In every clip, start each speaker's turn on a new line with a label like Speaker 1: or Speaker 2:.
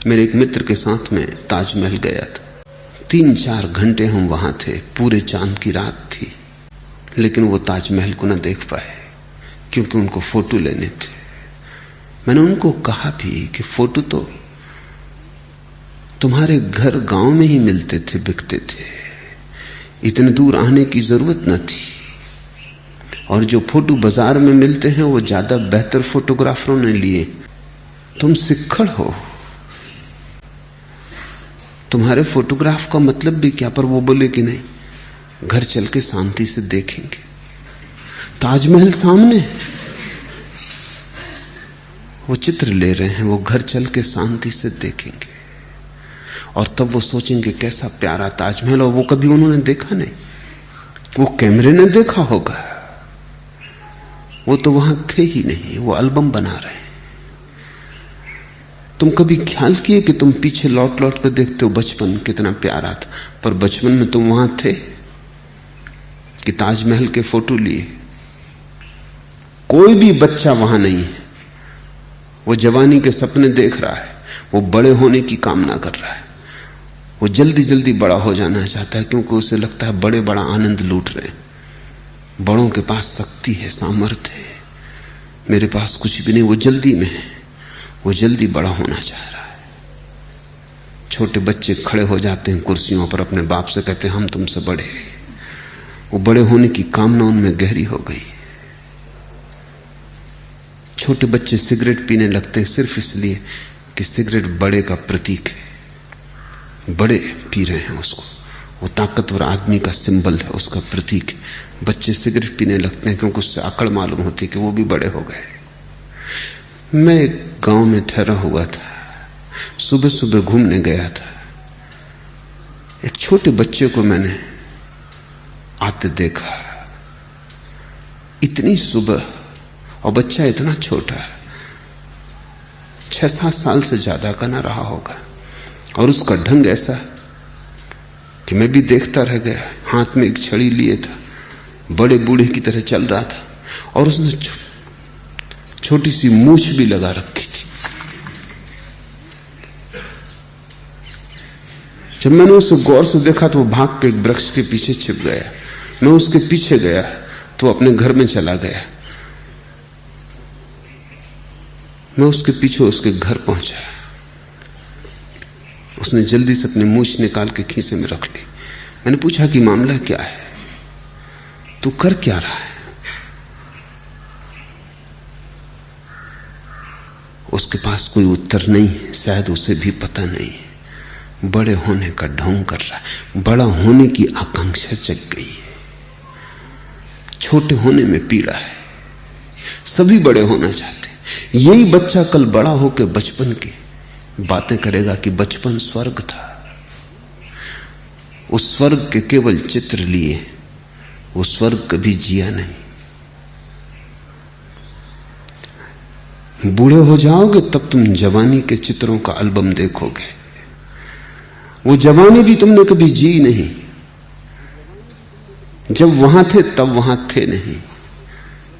Speaker 1: मेरे एक मित्र के साथ में ताजमहल गया था। 3-4 घंटे हम वहां थे, पूरे चांद की रात थी, लेकिन वो ताजमहल को न देख पाए क्योंकि उनको फोटो लेने थे। मैंने उनको कहा भी कि फोटो तो तुम्हारे घर गांव में ही मिलते थे, बिकते थे, इतने दूर आने की जरूरत न थी। और जो फोटो बाजार में मिलते हैं वो ज्यादा बेहतर फोटोग्राफरों ने लिए। तुम सिक्खड़ हो, तुम्हारे फोटोग्राफ का मतलब भी क्या? पर वो बोले कि नहीं, घर चल के शांति से देखेंगे, ताजमहल सामने, वो चित्र ले रहे हैं, वो घर चल के शांति से देखेंगे और तब वो सोचेंगे कैसा प्यारा ताजमहल। और वो कभी उन्होंने देखा नहीं, वो कैमरे ने देखा होगा, वो तो वहां थे ही नहीं, वो एल्बम बना रहे हैं। तुम कभी ख्याल किए कि तुम पीछे लौट लौट कर देखते हो बचपन कितना प्यारा था, पर बचपन में तुम वहां थे कि ताजमहल के फोटो लिए? कोई भी बच्चा वहां नहीं है, वो जवानी के सपने देख रहा है, वो बड़े होने की कामना कर रहा है, वो जल्दी जल्दी बड़ा हो जाना चाहता है क्योंकि उसे लगता है बड़े बड़ा आनंद लूट रहे हैं, बड़ों के पास शक्ति है, सामर्थ्य है, मेरे पास कुछ भी नहीं। वो जल्दी में है, वो जल्दी बड़ा होना चाह रहा है। छोटे बच्चे खड़े हो जाते हैं कुर्सियों पर, अपने बाप से कहते हैं हम तुमसे बड़े हैं। वो बड़े होने की कामना उनमें गहरी हो गई। छोटे बच्चे सिगरेट पीने लगते हैं सिर्फ इसलिए कि सिगरेट बड़े का प्रतीक है, बड़े पी रहे हैं उसको, वो ताकतवर आदमी का सिंबल है, उसका प्रतीक है। बच्चे सिगरेट पीने लगते हैं क्योंकि उससे अकड़ मालूम होती है कि वो भी बड़े हो गए। मैं एक गांव में ठहरा हुआ था, सुबह सुबह घूमने गया था। एक छोटे बच्चे को मैंने आते देखा, इतनी सुबह, और बच्चा इतना छोटा, 6-7 साल से ज्यादा का ना रहा होगा, और उसका ढंग ऐसा कि मैं भी देखता रह गया। हाथ में एक छड़ी लिए था, बड़े बूढ़े की तरह चल रहा था, और उसने छोटी सी मूछ भी लगा रखी थी। जब मैंने उसे गौर से देखा तो वो भाग के एक वृक्ष के पीछे छिप गया। मैं उसके पीछे गया तो अपने घर में चला गया। मैं उसके पीछे उसके घर पहुंचा। उसने जल्दी से अपनी मूछ निकाल के खीसे में रख ली। मैंने पूछा कि मामला क्या है, तू कर क्या रहा है? उसके पास कोई उत्तर नहीं है, शायद उसे भी पता नहीं है। बड़े होने का ढोंग कर रहा है, बड़ा होने की आकांक्षा जग गई है। छोटे होने में पीड़ा है, सभी बड़े होना चाहते हैं। यही बच्चा कल बड़ा होकर बचपन की बातें करेगा कि बचपन स्वर्ग था। उस स्वर्ग के केवल चित्र लिए, वो स्वर्ग कभी जिया नहीं। बूढ़े हो जाओगे तब तुम जवानी के चित्रों का एल्बम देखोगे। वो जवानी भी तुमने कभी जी नहीं, जब वहां थे तब वहां थे नहीं।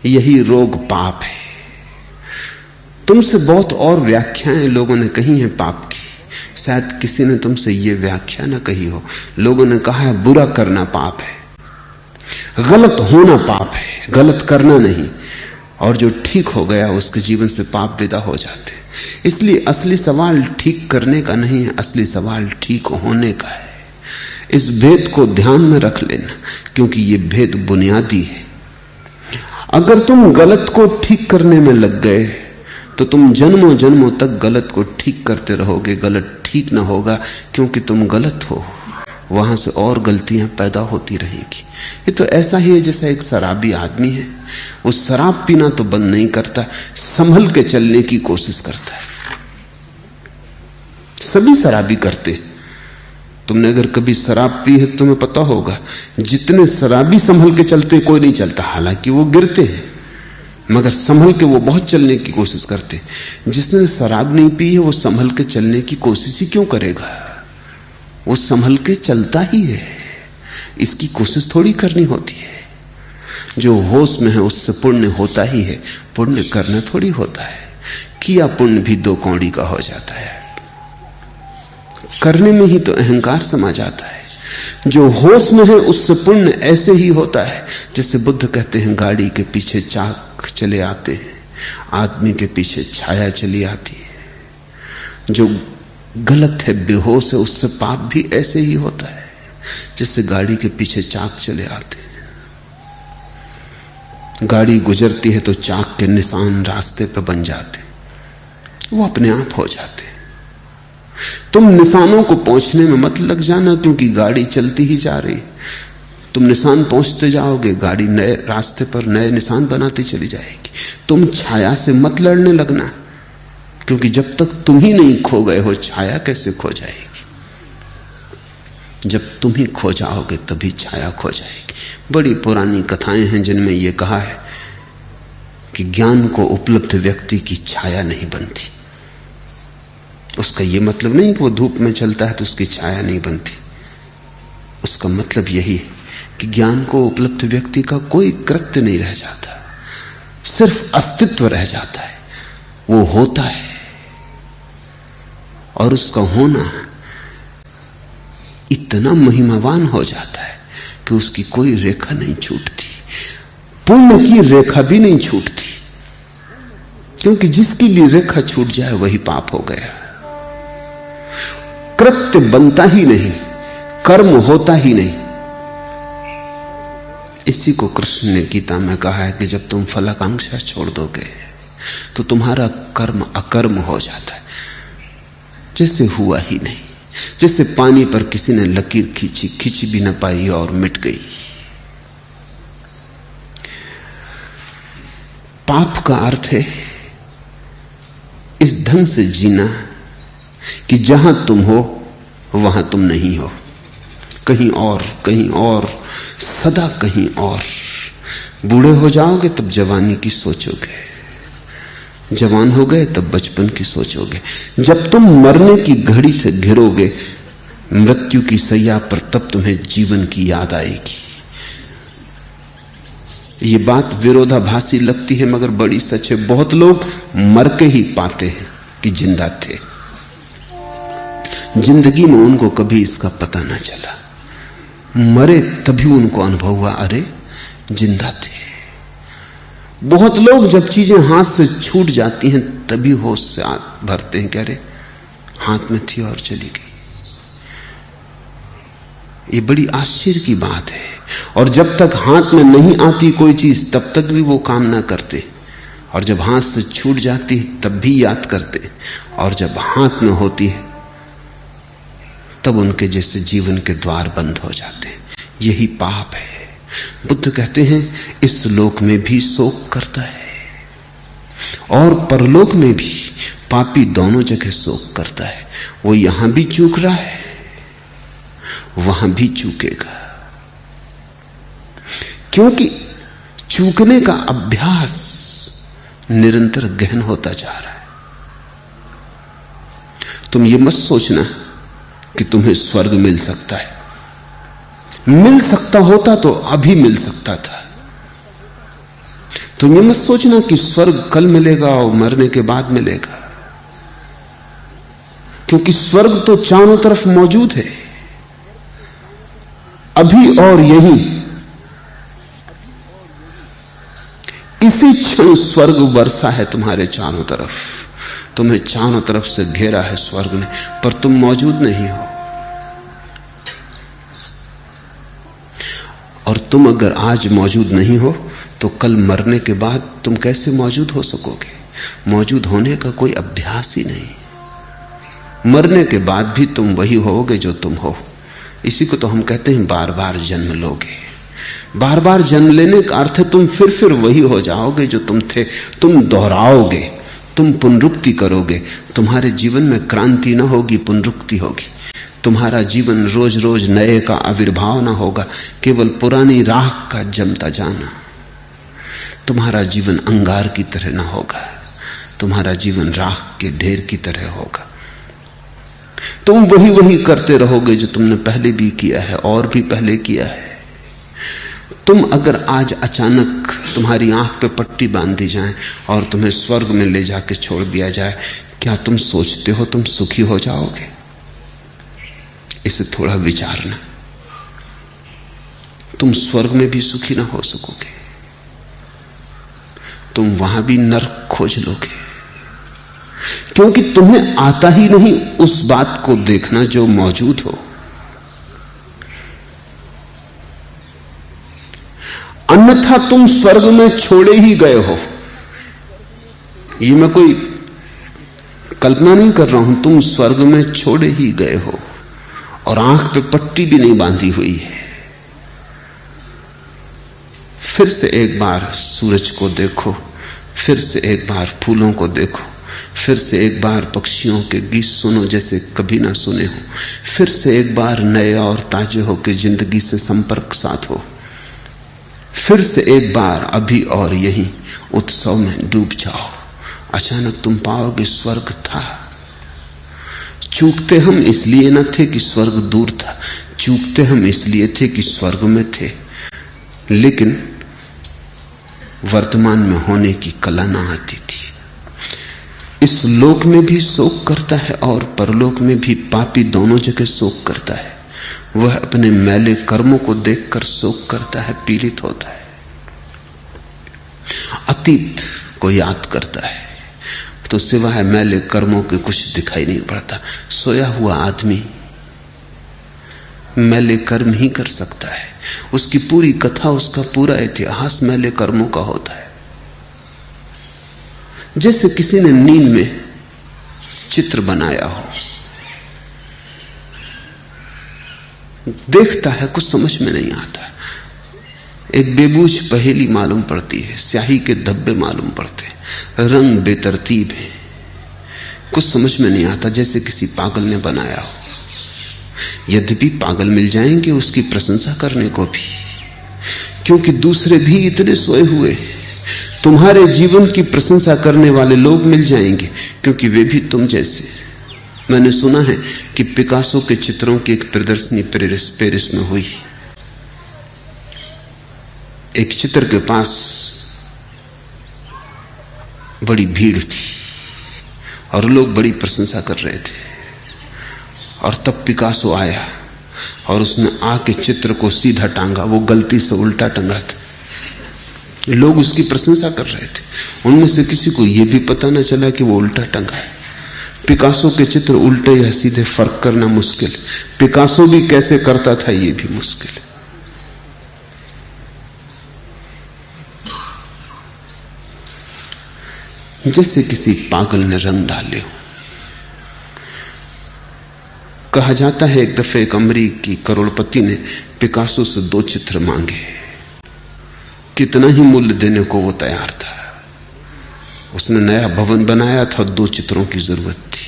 Speaker 1: यही रोग पाप है। तुमसे बहुत और व्याख्याएं लोगों ने कही हैं पाप की, शायद किसी ने तुमसे ये व्याख्या ना कही हो। लोगों ने कहा है बुरा करना पाप है, गलत होना पाप है, गलत करना नहीं। और जो ठीक हो गया उसके जीवन से पाप विदा हो जाते। इसलिए असली सवाल ठीक करने का नहीं है, असली सवाल ठीक होने का है। इस भेद को ध्यान में रख लेना, क्योंकि ये भेद बुनियादी है। अगर तुम गलत को ठीक करने में लग गए तो तुम जन्मों जन्मों तक गलत को ठीक करते रहोगे। गलत ठीक ना होगा क्योंकि तुम गलत हो, वहां से और गलतियां पैदा होती रहेगी। ये तो ऐसा ही है जैसा एक शराबी आदमी है, वो शराब पीना तो बंद नहीं करता, संभल के चलने की कोशिश करता है। सभी शराबी करते। तुमने अगर कभी शराब पी है तो तुम्हें पता होगा, जितने शराबी संभल के चलते कोई नहीं चलता। हालांकि वो गिरते हैं मगर संभल के वो बहुत चलने की कोशिश करते। जिसने शराब नहीं पी है वो संभल के चलने की कोशिश ही क्यों करेगा? वो संभल के चलता ही है, इसकी कोशिश थोड़ी करनी होती है। जो होश में है उससे पुण्य होता ही है, पुण्य करना थोड़ी होता है। किया पुण्य भी 2 कौड़ी का हो जाता है। करने में ही तो अहंकार समा जाता है। जो होश में है उससे पुण्य ऐसे ही होता है जैसे बुद्ध कहते हैं गाड़ी के पीछे चाक चले आते हैं, आदमी के पीछे छाया चली आती है। जो गलत है, बेहोश है, उससे पाप भी ऐसे ही होता है जैसे गाड़ी के पीछे चाक चले आते हैं। गाड़ी गुजरती है तो चाक के निशान रास्ते पर बन जाते, वो अपने आप हो जाते। तुम निशानों को पहुंचने में मत लग जाना, क्योंकि गाड़ी चलती ही जा रही। तुम निशान पहुंचते जाओगे, गाड़ी नए रास्ते पर नए निशान बनाती चली जाएगी। तुम छाया से मत लड़ने लगना, क्योंकि जब तक तुम ही नहीं खो गए हो, छाया कैसे खो जाएगी? जब तुम ही खो जाओगे तभी छाया खो जाएगी। बड़ी पुरानी कथाएं हैं जिनमें यह कहा है कि ज्ञान को उपलब्ध व्यक्ति की छाया नहीं बनती। उसका यह मतलब नहीं कि वो धूप में चलता है तो उसकी छाया नहीं बनती। उसका मतलब यही है कि ज्ञान को उपलब्ध व्यक्ति का कोई कृत्य नहीं रह जाता, सिर्फ अस्तित्व रह जाता है। वो होता है और उसका होना इतना महिमावान हो जाता है कि उसकी कोई रेखा नहीं छूटती, पुण्य की रेखा भी नहीं छूटती, क्योंकि जिसकी भी रेखा छूट जाए वही पाप हो गया। कृत्य बनता ही नहीं, कर्म होता ही नहीं। इसी को कृष्ण ने गीता में कहा है कि जब तुम फलाकांक्षा छोड़ दोगे तो तुम्हारा कर्म अकर्म हो जाता है, जैसे हुआ ही नहीं। जैसे पानी पर किसी ने लकीर खींची, खींच भी न पाई और मिट गई। पाप का अर्थ है इस ढंग से जीना कि जहां तुम हो वहां तुम नहीं हो, कहीं और, सदा कहीं और। बूढ़े हो जाओगे तब जवानी की सोचोगे, जवान हो गए तब बचपन की सोचोगे। जब तुम मरने की घड़ी से घिरोगे मृत्यु की सैया पर, तब तुम्हें जीवन की याद आएगी। ये बात विरोधाभासी लगती है मगर बड़ी सच है। बहुत लोग मर के ही पाते हैं कि जिंदा थे। जिंदगी में उनको कभी इसका पता ना चला, मरे तभी उनको अनुभव हुआ, अरे जिंदा थे। बहुत लोग जब चीजें हाथ से छूट जाती हैं तभी होश से भरते हैं कि अरे हाथ में थी और चली गई। ये बड़ी आश्चर्य की बात है। और जब तक हाथ में नहीं आती कोई चीज तब तक भी वो काम ना करते, और जब हाथ से छूट जाती है तब भी याद करते, और जब हाथ में होती है तब उनके जैसे जीवन के द्वार बंद हो जाते हैं। यही पाप है। बुद्ध कहते हैं इस लोक में भी शोक करता है और परलोक में भी। पापी दोनों जगह शोक करता है। वो यहां भी चूक रहा है, वहां भी चूकेगा, क्योंकि चूकने का अभ्यास निरंतर गहन होता जा रहा है। तुम ये मत सोचना कि तुम्हें स्वर्ग मिल सकता है। मिल सकता होता तो अभी मिल सकता था। तुम ये मत सोचना कि स्वर्ग कल मिलेगा और मरने के बाद मिलेगा, क्योंकि स्वर्ग तो चारों तरफ मौजूद है, अभी और यहीं। इसी क्षण स्वर्ग वर्षा है तुम्हारे चारों तरफ, तुम्हें चारों तरफ से घेरा है स्वर्ग ने, पर तुम मौजूद नहीं हो। और तुम अगर आज मौजूद नहीं हो तो कल मरने के बाद तुम कैसे मौजूद हो सकोगे? मौजूद होने का कोई अभ्यास ही नहीं। मरने के बाद भी तुम वही होगे जो तुम हो। इसी को तो हम कहते हैं बार बार जन्म लोगे। बार बार जन्म लेने का अर्थ है तुम फिर वही हो जाओगे जो तुम थे। तुम दोहराओगे, तुम पुनरुक्ति करोगे। तुम्हारे जीवन में क्रांति ना होगी, पुनरुक्ति होगी। तुम्हारा जीवन रोज रोज नए का आविर्भाव ना होगा, केवल पुरानी राख का जमता जाना। तुम्हारा जीवन अंगार की तरह ना होगा, तुम्हारा जीवन राख के ढेर की तरह होगा। तुम वही करते रहोगे जो तुमने पहले भी किया है और भी पहले किया है। तुम अगर आज अचानक तुम्हारी आंख पे पट्टी बांध दी जाए और तुम्हें स्वर्ग में ले जाके छोड़ दिया जाए, क्या तुम सोचते हो तुम सुखी हो जाओगे? इसे थोड़ा विचारना। तुम स्वर्ग में भी सुखी ना हो सकोगे, तुम वहां भी नरक खोज लोगे, क्योंकि तुम्हें आता ही नहीं उस बात को देखना जो मौजूद हो। अन्यथा तुम स्वर्ग में छोड़े ही गए हो। ये मैं कोई कल्पना नहीं कर रहा हूं, तुम स्वर्ग में छोड़े ही गए हो और आंख पे पट्टी भी नहीं बांधी हुई है। फिर से एक बार सूरज को देखो, फिर से एक बार फूलों को देखो, फिर से एक बार पक्षियों के गीत सुनो जैसे कभी ना सुने हो, फिर से एक बार नए और ताजे होकर जिंदगी से संपर्क साधो, फिर से एक बार अभी और यहीं उत्सव में डूब जाओ। अचानक तुम पाओगे स्वर्ग था। चूकते हम इसलिए न थे कि स्वर्ग दूर था, चूकते हम इसलिए थे कि स्वर्ग में थे, लेकिन वर्तमान में होने की कला ना आती थी। इस लोक में भी शोक करता है और परलोक में भी पापी दोनों जगह शोक करता है। वह अपने मैले कर्मों को देखकर शोक करता है, पीड़ित होता है, अतीत को याद करता है, तो सिवाय मैले कर्मों के कुछ दिखाई नहीं पड़ता। सोया हुआ आदमी मैले कर्म ही कर सकता है, उसकी पूरी कथा, उसका पूरा इतिहास मैले कर्मों का होता है। जैसे किसी ने नींद में चित्र बनाया हो, देखता है कुछ समझ में नहीं आता, एक बेबूझ पहेली मालूम पड़ती है, स्याही के धब्बे मालूम पड़ते हैं, रंग बेतरतीब है, कुछ समझ में नहीं आता, जैसे किसी पागल ने बनाया हो। यद्यपि पागल मिल जाएंगे उसकी प्रशंसा करने को भी, क्योंकि दूसरे भी इतने सोए हुए हैं। तुम्हारे जीवन की प्रशंसा करने वाले लोग मिल जाएंगे, क्योंकि वे भी तुम जैसे। मैंने सुना है कि पिकासो के चित्रों की एक प्रदर्शनी पेरिस में हुई। एक चित्र के पास बड़ी भीड़ थी और लोग बड़ी प्रशंसा कर रहे थे, और तब पिकासो आया और उसने आके चित्र को सीधा टांगा, वो गलती से उल्टा टंगा था। लोग उसकी प्रशंसा कर रहे थे, उनमें से किसी को यह भी पता न चला कि वो उल्टा टंगा है। पिकासो के चित्र उल्टे या सीधे फर्क करना मुश्किल, पिकासो भी कैसे करता था यह भी मुश्किल है। जैसे किसी पागल ने रंग डाले हो। कहा जाता है एक दफे एक अमरीकी करोड़पति ने पिकासो से 2 चित्र मांगे, कितना ही मूल्य देने को वो तैयार था। उसने नया भवन बनाया था, 2 चित्रों की जरूरत थी।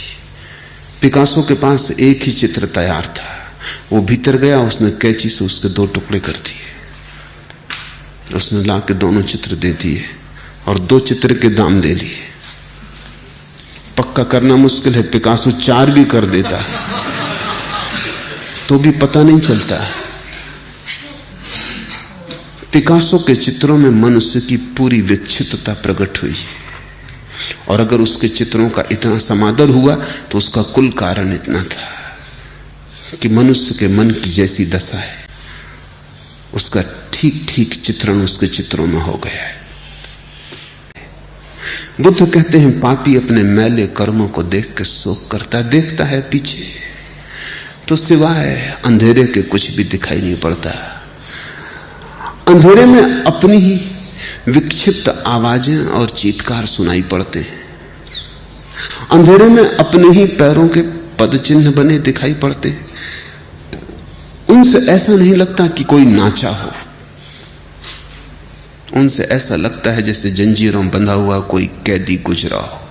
Speaker 1: पिकासो के पास एक ही चित्र तैयार था। वो भीतर गया, उसने कैंची से उसके 2 टुकड़े कर दिए, उसने लाके दोनों चित्र दे दिए और 2 चित्र के दाम ले लिए। पक्का करना मुश्किल है, पिकासो 4 भी कर देता तो भी पता नहीं चलता। पिकासो के चित्रों में मनुष्य की पूरी विक्षिप्तता प्रकट हुई, और अगर उसके चित्रों का इतना समादर हुआ तो उसका कुल कारण इतना था कि मनुष्य के मन की जैसी दशा है उसका ठीक ठीक चित्रण उसके चित्रों में हो गया है। बुद्ध कहते हैं पापी अपने मैले कर्मों को देख के शोक करता, देखता है पीछे तो सिवाय अंधेरे के कुछ भी दिखाई नहीं पड़ता। अंधेरे में अपनी ही विक्षिप्त आवाजें और चीत्कार सुनाई पड़ते हैं। अंधेरे में अपने ही पैरों के पद चिन्ह बने दिखाई पड़ते हैं। उनसे ऐसा नहीं लगता कि कोई नाचा हो, उनसे ऐसा लगता है जैसे जंजीरों बंधा हुआ कोई कैदी गुजरा हो।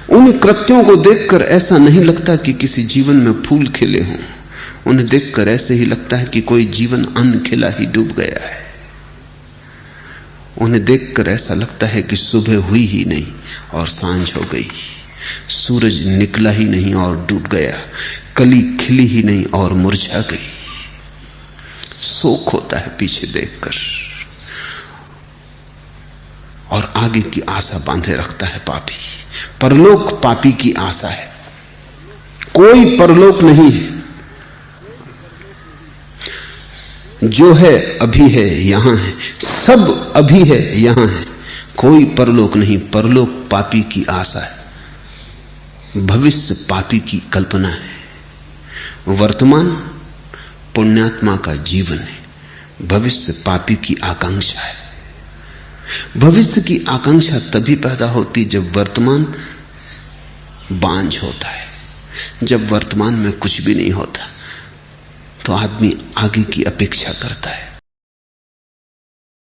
Speaker 1: उन कृत्यों को देखकर ऐसा नहीं लगता कि किसी जीवन में फूल खिले हों, उन्हें देखकर ऐसे ही लगता है कि कोई जीवन अनखिला ही डूब गया है। उन्हें देखकर ऐसा लगता है कि सुबह हुई ही नहीं और सांझ हो गई, सूरज निकला ही नहीं और डूब गया, कली खिली ही नहीं और मुरझा गई। शोक होता है पीछे देखकर, और आगे की आशा बांधे रखता है पापी। परलोक पापी की आशा है, कोई परलोक नहीं है। जो है अभी है, यहां है, सब अभी है, यहां है। कोई परलोक नहीं, परलोक पापी की आशा है, भविष्य पापी की कल्पना है। वर्तमान पुण्यात्मा का जीवन है, भविष्य पापी की आकांक्षा है। भविष्य की आकांक्षा तभी पैदा होती जब वर्तमान बांझ होता है। जब वर्तमान में कुछ भी नहीं होता तो आदमी आगे की अपेक्षा करता है।